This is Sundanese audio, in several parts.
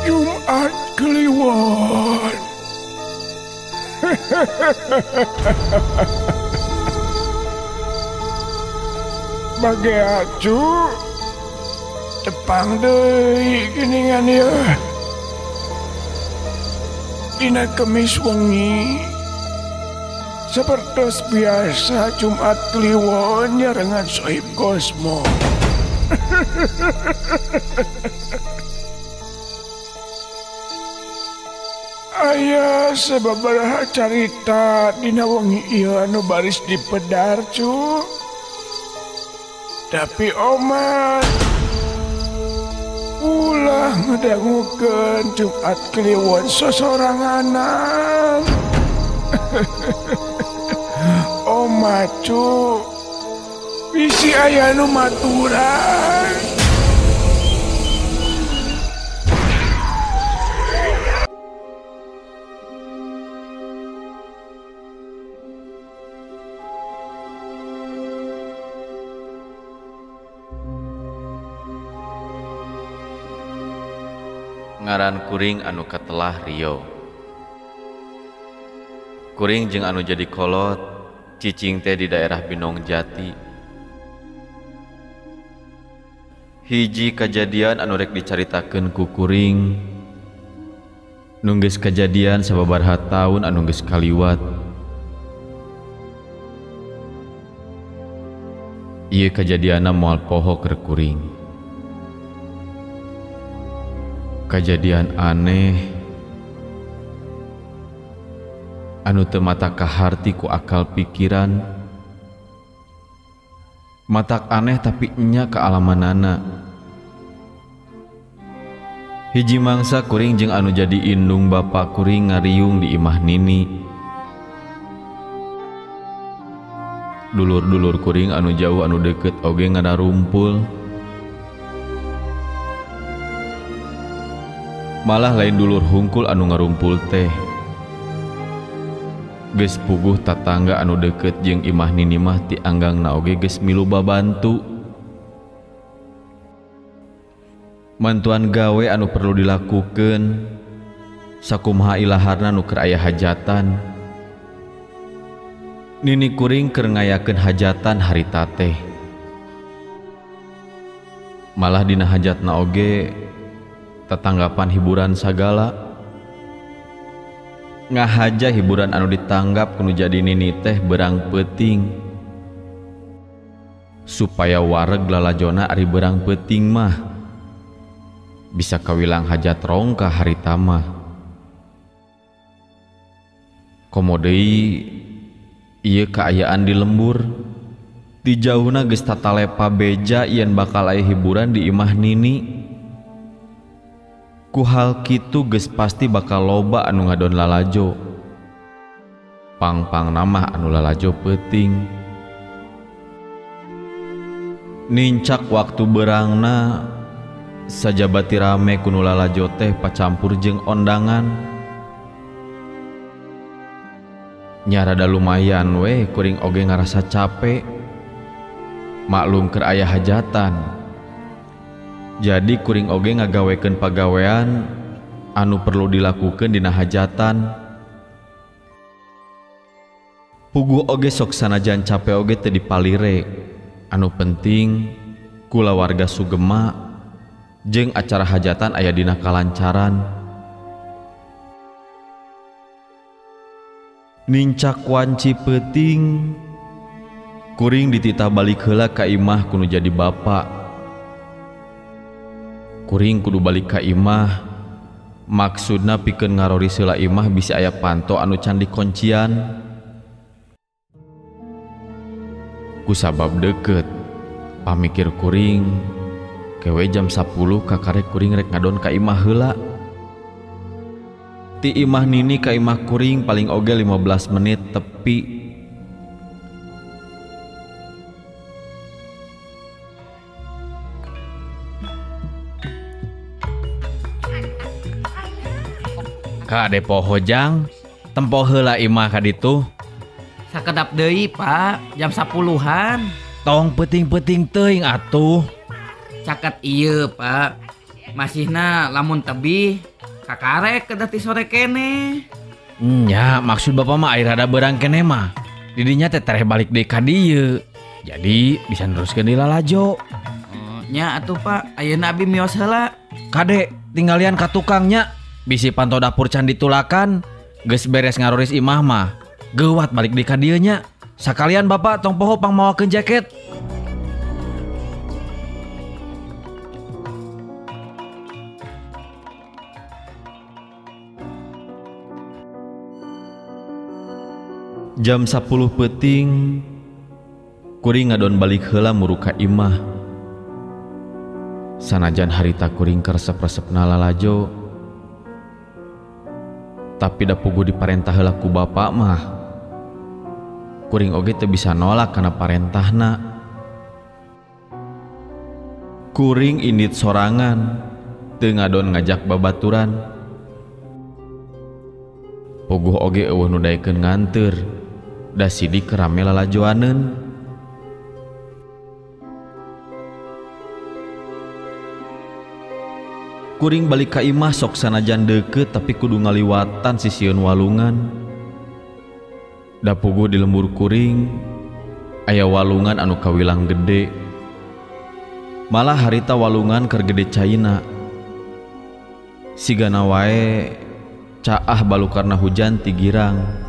Jumat Kliwon. Bage acu tepang deui geuningan ieu. Dina Kemis wengi sapertos biasa Jumat Kliwon nyarengan Sohib Kosmo. Aya sababaraha carita dina wengi ieu anu baris dipedar cu. Tapi Oman ulah ngedangukeun Jumat Kliwon sosoranganan. Oma cu bisi aya nu maturan. Ngaran kuring anu katelah Rio. Kuring jeung anu jadi kolot cicing teh di daerah Binong Jati. Hiji kajadian anu rek dicaritakeun ku kuring nu geus kajadian sababaraha taun anu geus kaliwat. Ieu kajadianna moal poho keur kuring. Kajadian aneh anu teu matak kaharti ku akal pikiran, matak aneh tapi nya kaalamanana. Hiji mangsa kuring jeung anu jadi indung bapa kuring ngariung di imah nini. Dulur-dulur kuring anu jauh anu deket oge ngadarumpul. Malah lain dulur hungkul anu ngarumpul teh geus puguh tatangga anu deket jeung imah nini mah ti anggangna oge geus milu babantu. Mantuan gawe anu perlu dilakukeun sakumaha ilaharna nu keur aya hajatan. Nini kuring keur ngayakeun hajatan harita teh. Malah dina hajatna oge tetanggapan hiburan sagala. Ngahaja hiburan anu ditanggap kudu jadi nini teh berang peuting. Supaya wareg lalajona ari berang peuting mah bisa kawilang hajat rongka harita mah. Komo deui ieu kaayaan di lembur. Di jauhna geus tatalepa beja yen bakal aya hiburan di imah nini. Ku hal kitu geus pasti bakal loba anu ngadon lalajo. Pang-pang namah anu lalajo peuting. Nincak waktu berangna sajabati rame ku nu lalajo teh pacampur jeung ondangan. Nya rada lumayan we kuring oge ngarasa capek. Maklum keur aya hajatan. Jadi kuring oge ngagawekeun pagawean anu perlu dilakukeun dina hajatan. Puguh oge sok sanajan capek oge teu dipalire. Anu penting kulawarga sugema jeung acara hajatan aya dina kalancaran. Nincak wanci peuting kuring dititah balik heula ka imah kudu jadi bapa. Kuring kudu balik ka imah maksudna pikeun ngarori heula imah bisa aya panto anu can dikuncian. Kusabab deket pamikir kuring kewe jam 10 kakarek kuring rek ngadon ka imah heula. Ti imah nini ka imah kuring paling oge 15 menit tepi. Ka ade poho jang tempo heula imah ka ditu. Sakedap deui Pak, jam 10-an. Tong peuting-peuting teuing atuh. Caket ieu Pak, Masihna lamun tebih kakarek kedati sore kene. Ya maksud bapak mah air rada berang kene mah. Didinya teh tereh balik deui ka dieu. Jadi bisa neruskeun di lalajo. Nya atuh Pak, ayeuna abi mios heula. Kade tinggalian ka tukangnya. Bisi pantau dapur can ditulakan. Geus beres ngaroris imah mah. Geuwat balik deui ka dieu nya. Sakalian bapak tong poho pangmawakeun jaket. Jam 10 peuting kuring ngadon balik heula muru ka imah. Sanajan harita kuring karesep-resepna lalajo, tapi da puguh diparentah heula ku bapa mah kuring oge teu bisa nolak kana parentahna. Kuring indit sorangan teu ngadon ngajak babaturan. Puguh oge eueuh nu daekeun nganteur da sidik rame lalajoaneun. Kuring balik ka imah sok sanajan deukeut tapi kudu ngaliwatan sisieun walungan. Da puguh di lembur kuring aya walungan anu kawilang gede. Malah harita walungan keur gede caina. Sigana wae caah balukarna hujan ti girang.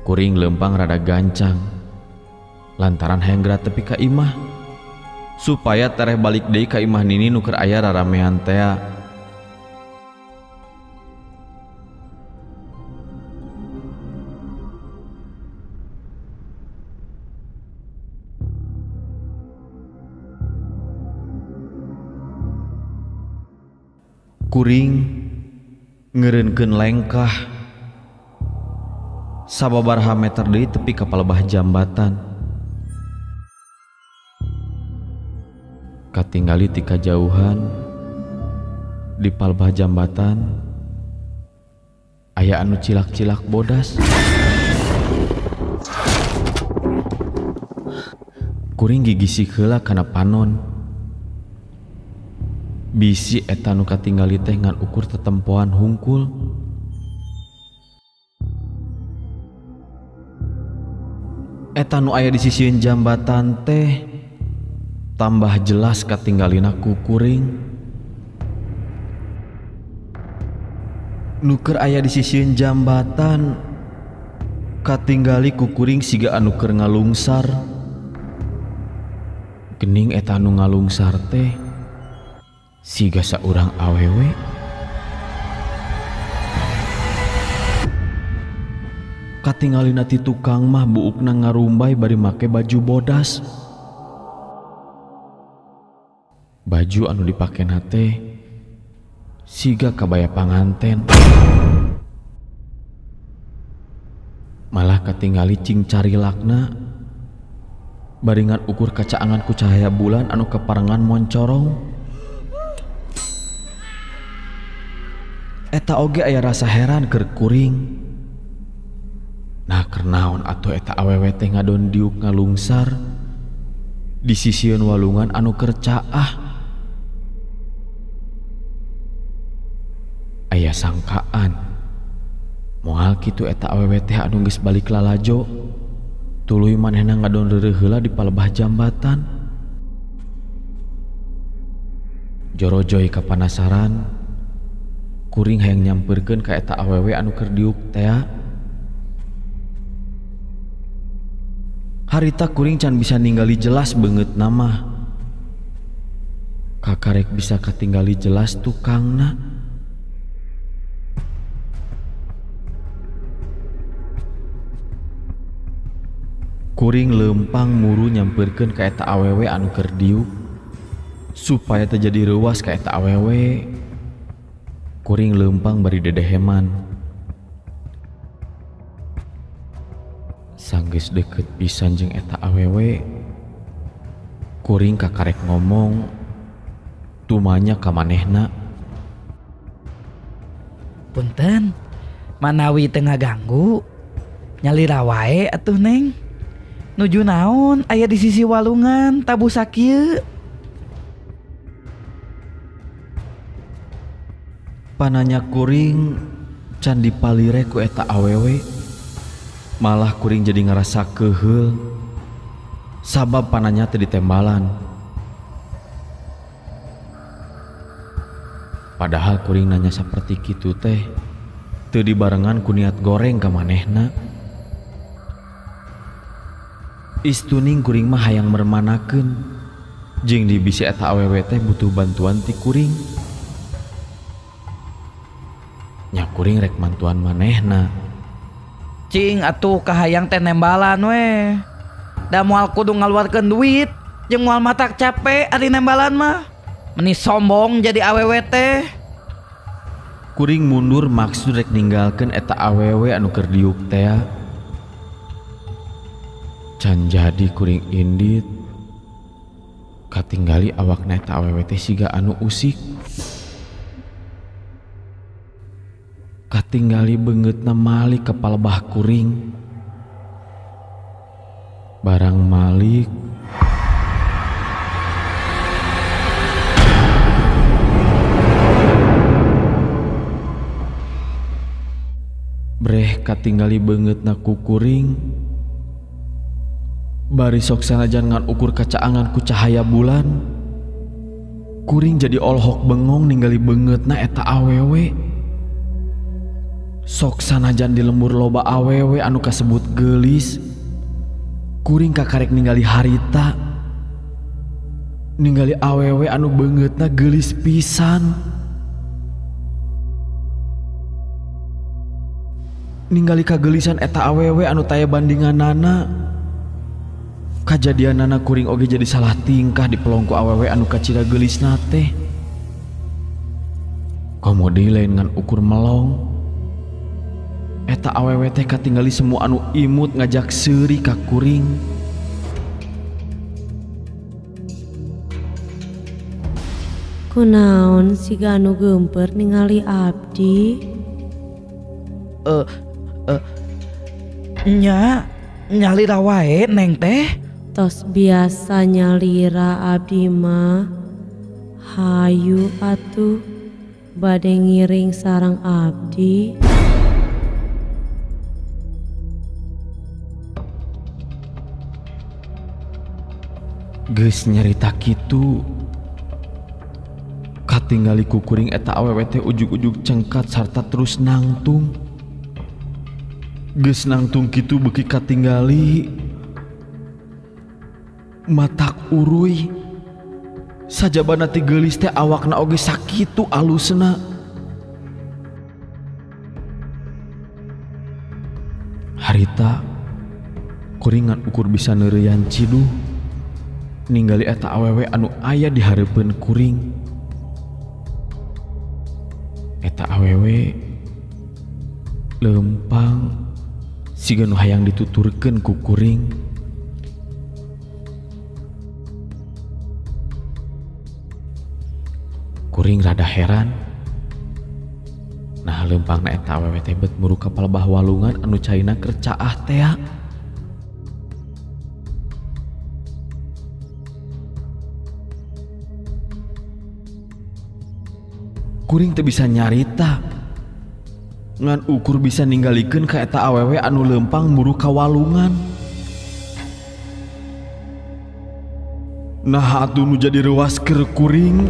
Kuring lempang rada gancang lantaran hayang geura tepi ka imah supaya tereh balik deui ka imah nini nu keur aya raramean tea. Kuring ngeureunkeun lengkah sababaraha meter deui tepi ka palebah jambatan. Katinggali ti kajauhan di palebah jambatan aya anu cilak-cilak bodas. Kuring gigisi heula kana panon. Bisi eta nu katinggali teh ngan ukur tetempoan hungkul. Eta nu aya di sisieun jambatan teh tambah jelas katinggalina ku kuring. Nu keur aya di sisieun jambatan katinggali ku kuring siga anu keur ngalungsar. Geuning eta anu ngalungsar teh siga saurang awewe. Katinggalina ti tukang mah buukna ngarumbay bari make baju bodas. Baju anu dipakena teh siga kabaya panganten. Malah katinggali cing carilakna baringan ukur kacaangan ku cahaya bulan anu keparengan moncorong. Eta oge aya rasa heran keur kuring. Nah kernaon atuh eta awewe teh ngadon diuk ngalungsar di sisieun walungan anu keur caah. Aya sangkaan moal kitu eta awewe teh anu geus balik lalajo tuluy manehna ngadon reureuh heula di palebah jambatan. Jorojoy kapanasaran kuring hayang nyampeurkeun ka eta awewe anu keur diuk teh. Harita kuring can bisa ninggali jelas beungeut nama. Kakarek bisa katinggali jelas tukangna. Kuring lempang muru nyampeurkeun ka eta awewe anu keur diuk supaya terjadi reuwas ka eta awewe. Kuring lempang bari dedeheman. Sanggeus deket pisan jeung eta awewe, kuring kakarek ngomong tumanya ka manehna. Punten, manawi teu ngaganggu. Nyalira wae atuh Neng. Nuju naon aya di sisi walungan tabu sakieu. Pananya kuring can dipalire ku eta awewe. Malah kuring jadi ngerasa keheul sabab pananya teu ditembalan. Padahal kuring nanya seperti kitu teh teu dibarengan ku niat goreng ka manehna. Istuning kuring mah hayang mermanakeun jeung di bisi eta awewe teh butuh bantuan ti kuring. Nya kuring rek mantuan manehna. Cing atuh kahayang teh nembalan we. Da moal kudu ngaluarkeun duit jeung moal matak capek ari nembalan mah. Meni sombong jadi awewe teh. Kuring mundur maksud rek ninggalkeun eta awewe anu keur diuk teh. Can jadi kuring indit katinggali awakna eta awewe teh siga anu usik. Katinggali beungeutna Malik ka palebah kuring. Barang Malik breh katinggali beungeutna ku kuring. Bari sok sanajan ngan ukur kacaangan ku cahaya bulan, kuring jadi olhok bengong ningali beungeutna eta awewe. Sok sanajan di lembur loba awewe anu kasebut geulis, kuring kakarek ningali harita, ningali awewe anu beungeutna geulis pisan. Ningali kagelisan eta awewe anu taya bandinganana. Kajadianana kuring oge jadi salah tingkah di pelongko awewe anu kacira geulisna teh. Komodi lain ngan ukur melong. Eta awewe teh katinggali semua anu imut ngajak seuri ka kuring. Kunaon siga anu geumper ningali abdi? Nyalira wae Neng teh. Tos biasa nyalira abdi mah. Hayu atuh bade ngiring sareng abdi. Geus nyarita kitu katinggali ku kuring eta awewe teh ujug-ujug cengkat sarta terus nangtung. Geus nangtung kitu beuki katinggali matak uruy. Sajabana ti geulis teh awakna oge sakitu alusna. Harita kuring ngan ukur bisa neureuyan ciduh ningali eta awewe anu aya di hareupeun kuring. Eta awewe lempang siga nu hayang dituturkeun ku kuring. Kuring rada heran. Nah lempangna eta awewe teh bet muru ka palebah walungan anu caina keur caah teh. Kuring teu bisa nyarita ngan ukur bisa ninggalikeun ka eta awewe anu lempang muru ka walungan. Nah atuh nu jadi reuas keur kuring.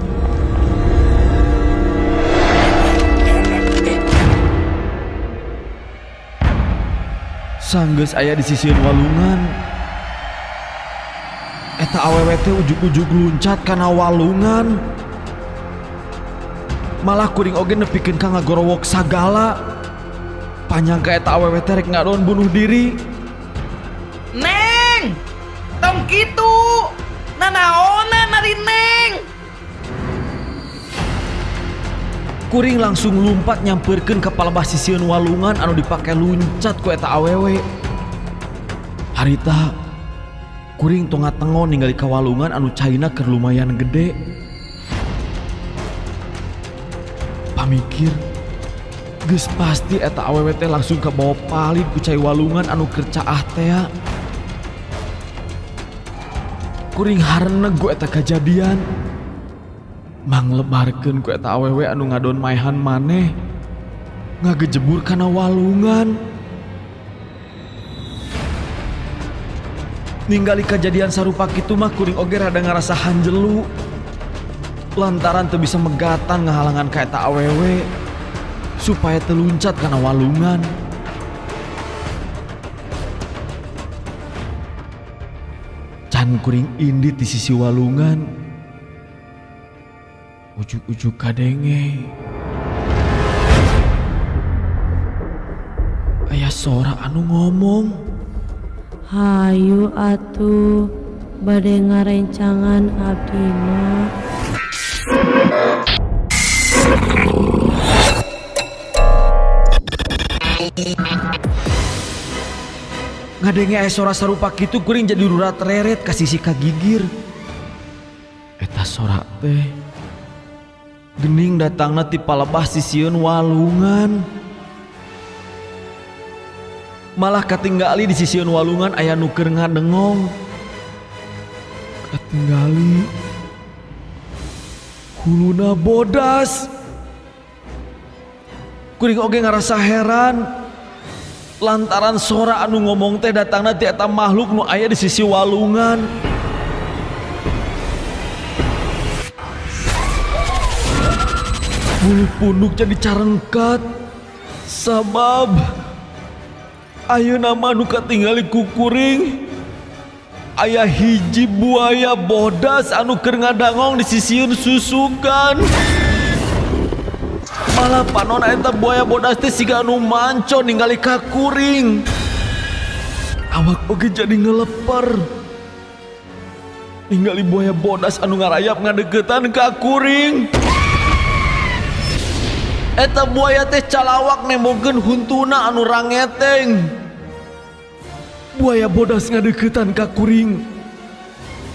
Sanggeus aya di sisieun walungan, eta awewe teh ujug-ujug luncat kana walungan. Malah kuring oge nepikeun ka ngagorowok sagala. Panyangka eta awewe teh rek ngaron bunuh diri. Neng, tong kitu. Nanaonan ari Neng. Kuring langsung lumpat nyampeurkeun ka palebah sisieun walungan anu dipake luncat ku eta awewe. Harita kuring tonga-tengo ningali ka walungan anu caina keur lumayan gede. Pamikir Geus pasti eta awewe teh langsung ke bawah palit ku cai walungan anu kercaah teh. Kuring hareneg ku eta kejadian. Manglebarkeun ku eta awewe anu ngadon maehan maneh ngagejebur kana walungan. Ningali kejadian sarupa kitu mah kuring oge rada ngarasa hanjelu lantaran teu bisa megatan ngahalangan ka eta awewe supaya teu luncat kana walungan. Can kuring indit di sisi walungan, ujuk-ujuk kadenge aya sora anu ngomong. Hayu atuh bade ngarencangan abdi mah. Ngadenge aya sora sarupa kitu kuring jadi urat reret ka sisi kagigir. Eta sora teh gening datangna ti palebah sisieun walungan. Malah katinggali di sisieun walungan aya nu keur ngadengong. Katinggali huluna bodas. Kuring oge ngarasa heran lantaran sora anu ngomong teh datangna ti eta makhluk nu aya di sisi walungan. Bulu punduk jadi carengkat sabab ayeuna mah nu katingali ku kuring aya hiji buaya bodas anu keur ngadangong di sisieun susukan. Malah panona eta buaya bodas teh siga anu manco ningali ka kuring. Awak oge jadi ngeleper ningali buaya bodas anu ngarayap ngadegetan ka kuring. Eta buaya teh calawak nemongkeun huntuna anu rangeteng. Buaya bodas ngadegetan ka kuring.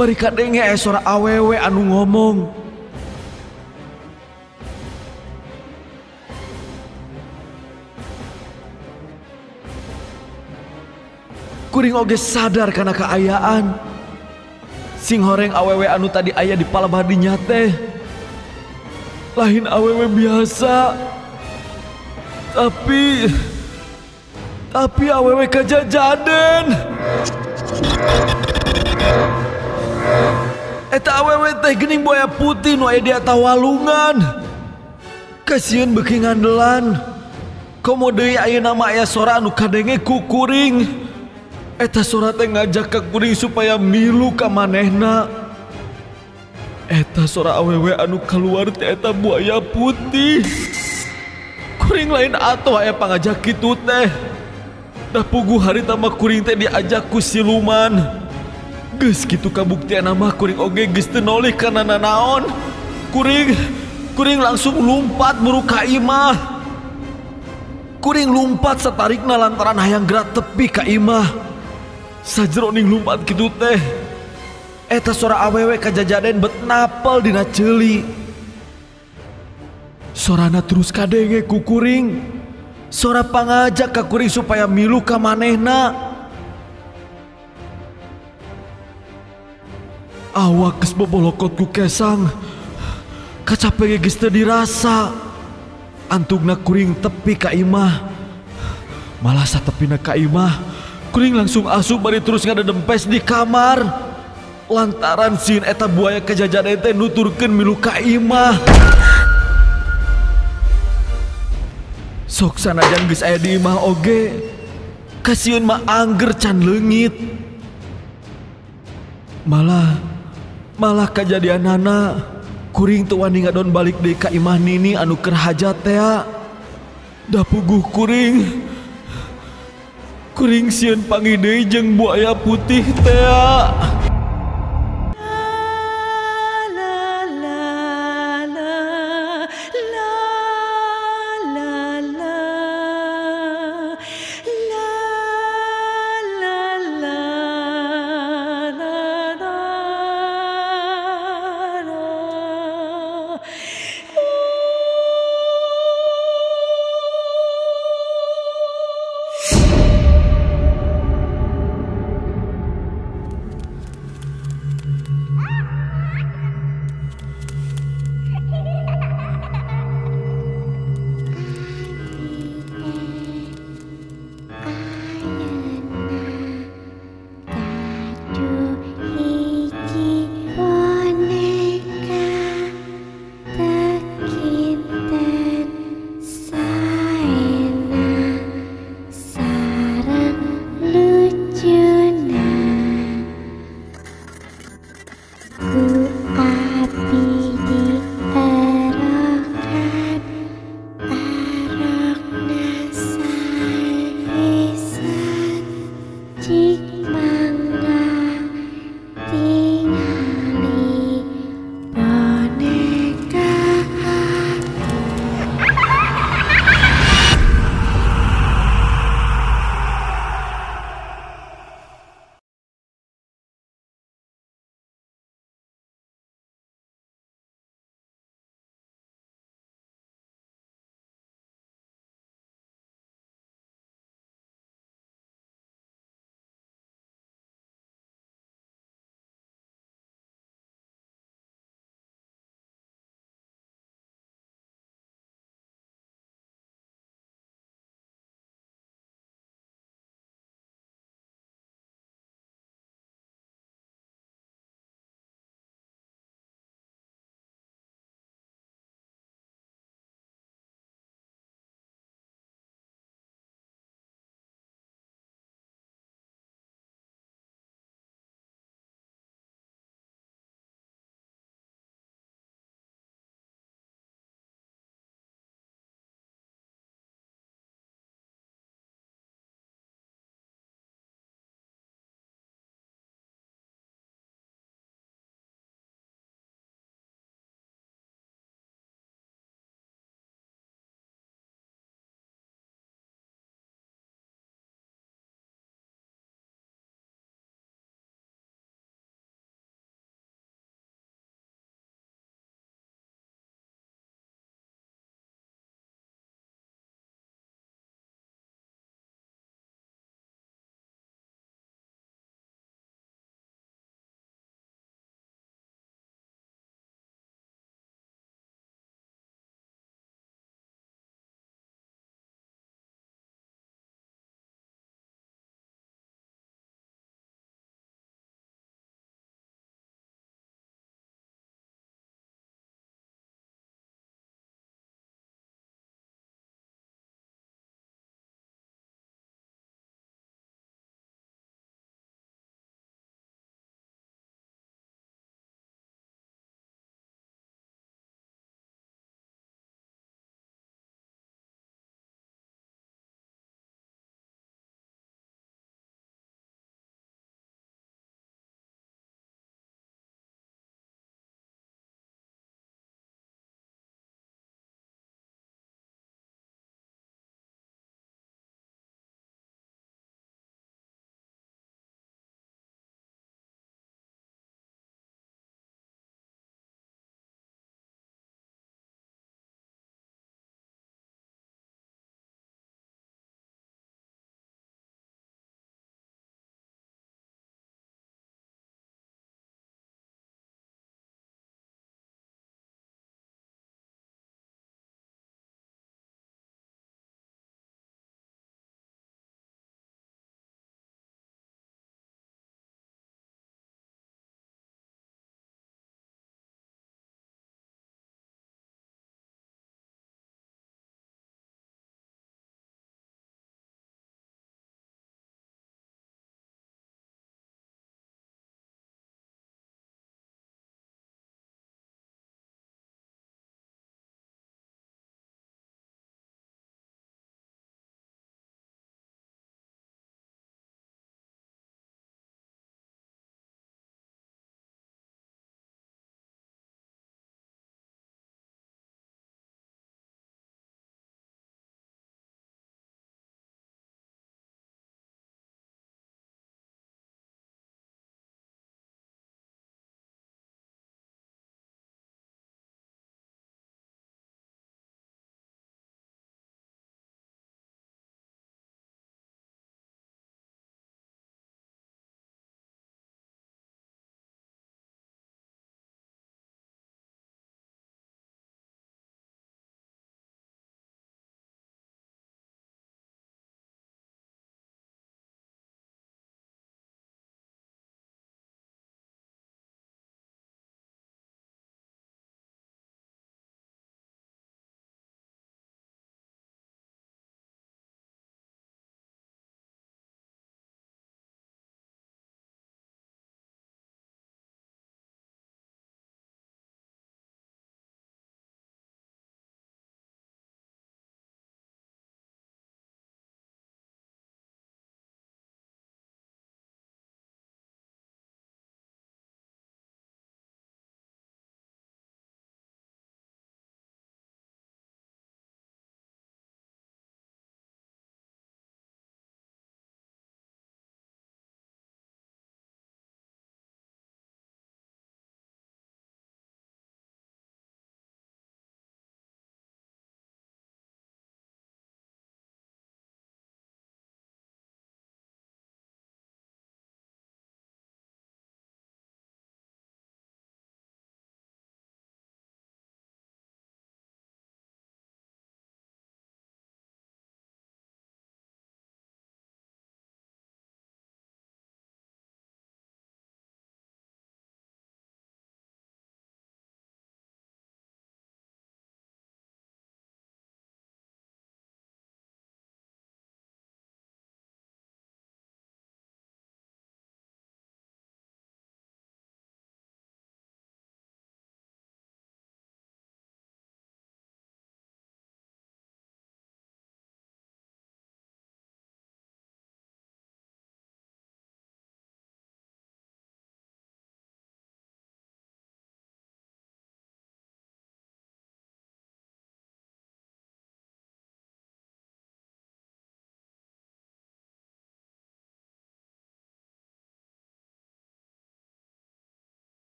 Bari kadenge aya suara awewe anu ngomong. Kuring oge sadar kana kaayaan. Sing horeng awewe anu tadi aya di palebah dinya teh lain awewe biasa. Tapi awewe kajajaden. Eta awewe teh geuning buaya putih nu aya di eta walungan. Kasieun beuki ngandelan. Komo deui ayeuna mah aya sora anu kadenge ku kuring. Eta sora teh ngajak ka kuring supaya milu ka manehna. Eta sora awewe anu kaluar ti eta buaya putih. Kuring lain atuh aya pangajak kitu teh. Da puguh harita mah kuring teh diajak ku siluman. Geus kitu kabuktianna mah kuring oge geus teu nolih kana nanaon. Kuring langsung lumpat buru ka imah. Kuring lumpat satarikna lantaran hayang gerak tepi ka imah. Sajroning lumpat kitu teh eta sora awewe kajajaden bet napel dina ceuli. Sorana terus kadenge ku kuring. Sora pangajak ka kuring supaya milu ka manehna. Awak geus bobolokot ku kesang. Kacape geus teu dirasa. Antugna kuring tepi ka imah. Malah satepina ka imah kuring langsung asup bari terus ngadedempes di kamar. Lantaran sieun eta buaya kajajaden teh nuturkeun milu ka imah. Sok sanajan geus aya di imah oge, kasieun mah angger can leungit. Malah kajadianana kuring teu wani ngadon balik deui ka imah nini anu keur hajat teh. Da puguh kuring sieun pangi deui jeung buaya putih teh.